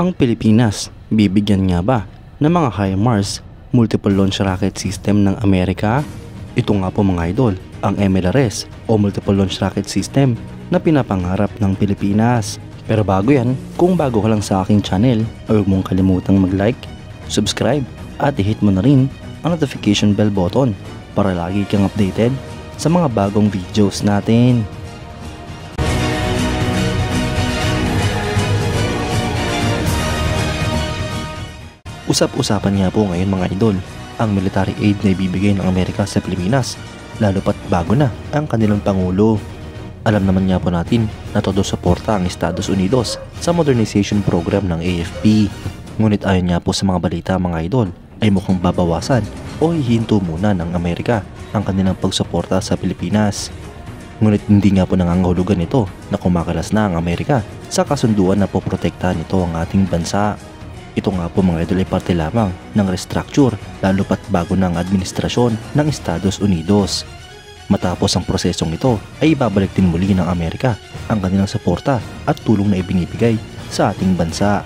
Ang Pilipinas, bibigyan nga ba ng mga HIMARS Multiple Launch Rocket System ng Amerika? Ito nga po mga idol, ang MLRS o Multiple Launch Rocket System na pinapangarap ng Pilipinas. Pero bago yan, kung bago ka lang sa aking channel, huwag mong kalimutang mag-like, subscribe at i-hit mo na rin ang notification bell button para lagi kang updated sa mga bagong videos natin. Usap-usapan nga po ngayon mga idol ang military aid na ibibigay ng Amerika sa Pilipinas, lalo pat bago na ang kanilang Pangulo. Alam naman nga po natin na todo suporta ang Estados Unidos sa modernization program ng AFP. Ngunit ayon nga po sa mga balita mga idol ay mukhang babawasan o hihinto muna ng Amerika ang kanilang pagsuporta sa Pilipinas. Ngunit hindi nga po nangangahulugan ito na kumakalas na ang Amerika sa kasunduan na poprotektahan nito ang ating bansa. Ito nga po mga idol ay parte lamang ng restructure lalo pat bago ng administrasyon ng Estados Unidos. Matapos ang prosesong ito ay ibabalik din muli ng Amerika ang kanilang suporta at tulong na ibinibigay sa ating bansa.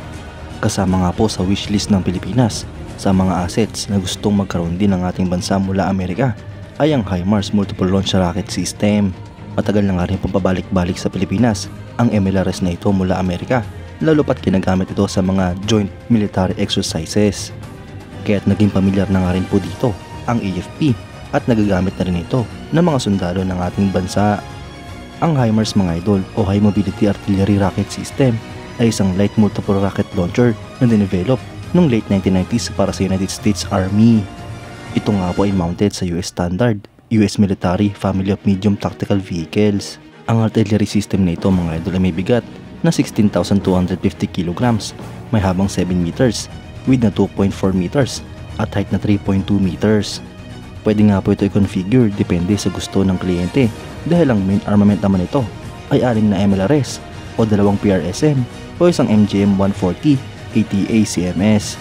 Kasama nga po sa wishlist ng Pilipinas sa mga assets na gustong magkaroon din ng ating bansa mula Amerika ay ang HIMARS Multiple Launch Rocket System. Matagal na nga rin pabalik-balik sa Pilipinas ang MLRS na ito mula Amerika, lalo pat ginagamit ito sa mga joint military exercises. Kaya't naging pamilyar na nga rin po dito ang AFP at nagagamit na rin ito ng mga sundalo ng ating bansa. Ang HIMARS mga idol o High Mobility Artillery Rocket System ay isang light multiple rocket launcher na dinevelop noong late 1990s para sa United States Army. Ito nga po ay mounted sa US Standard US Military Family of Medium Tactical Vehicles. Ang artillery system na ito mga idol ay may bigat na 16,250 kilograms, may habang 7 meters, width na 2.4 meters at height na 3.2 meters. Pwede nga po ito i-configure depende sa gusto ng kliyente dahil ang main armament naman ito ay 6 na MLRS o 2 PRSM o isang MGM-140 ATA CMS.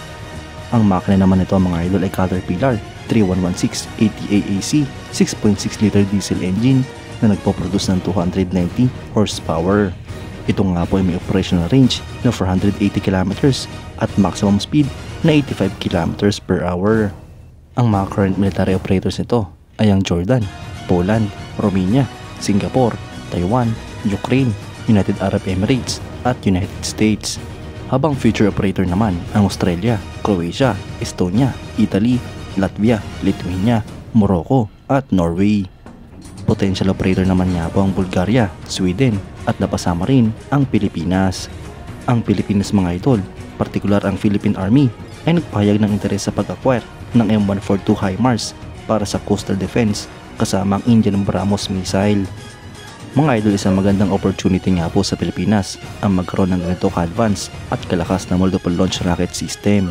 Ang makina naman ito mga idol ay Caterpillar 3116 ATA AC 6.6 liter diesel engine na nagpo-produce ng 290 horsepower. Ito nga po ay may operational range na 480 km at maximum speed na 85 km per hour. Ang mga current military operators nito ay ang Jordan, Poland, Romania, Singapore, Taiwan, Ukraine, United Arab Emirates at United States. Habang future operator naman ang Australia, Croatia, Estonia, Italy, Latvia, Lithuania, Morocco at Norway. Potential operator naman nga po ang Bulgaria, Sweden at napasama rin ang Pilipinas. Ang Pilipinas mga idol, partikular ang Philippine Army ay nagpahayag ng interes sa pag-acquire ng M142 HIMARS para sa coastal defense kasama ang Indian BrahMos missile. Mga idol, isang magandang opportunity nga po sa Pilipinas ang magkaroon ng ganito ka-advance at kalakas na multiple launch rocket system.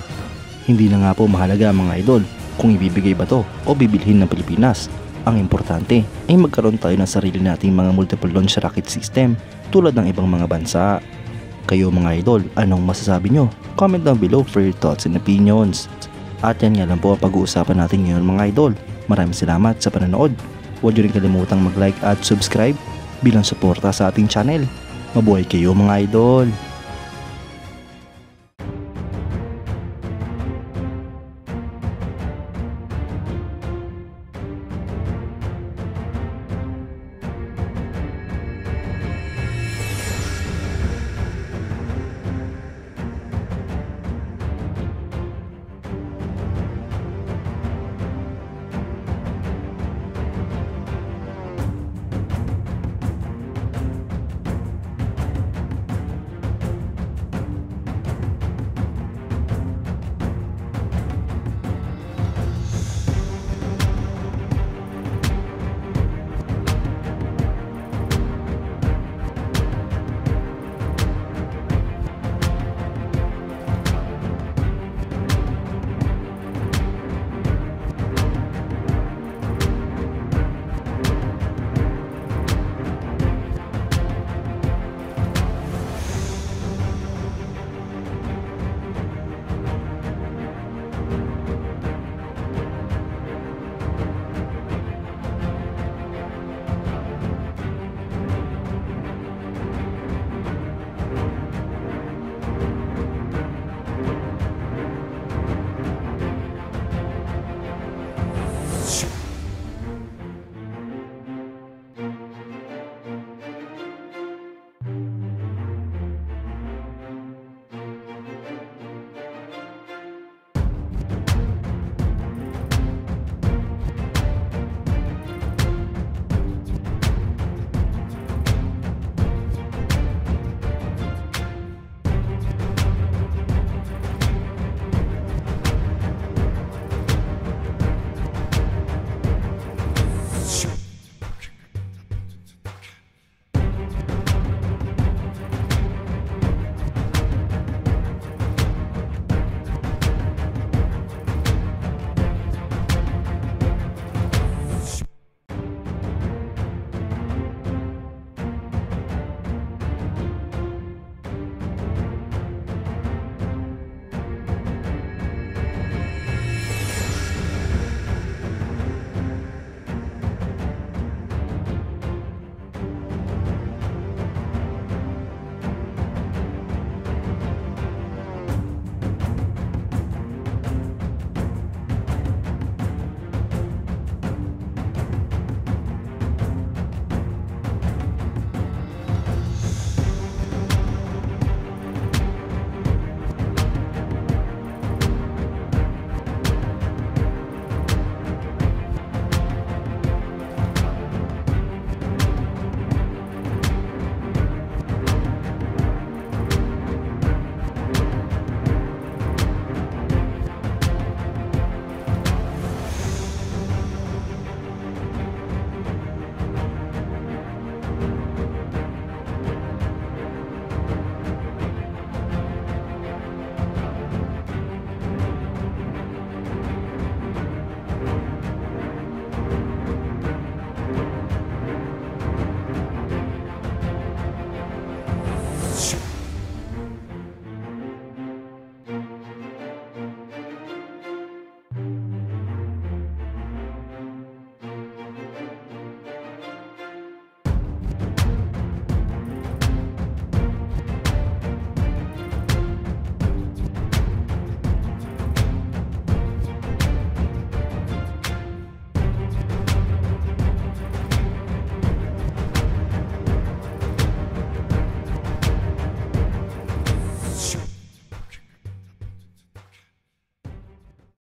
Hindi na nga po mahalaga mga idol kung ibibigay ba to o bibilhin ng Pilipinas. Ang importante ay magkaroon tayo ng sarili nating mga multiple launch rocket system tulad ng ibang mga bansa. Kayo mga idol, anong masasabi nyo? Comment down below for your thoughts and opinions. At yan nga lang po ang pag-uusapan natin ngayon mga idol. Maraming salamat sa panonood. Huwag nyo rin kalimutang mag-like at subscribe bilang suporta sa ating channel. Mabuhay kayo mga idol!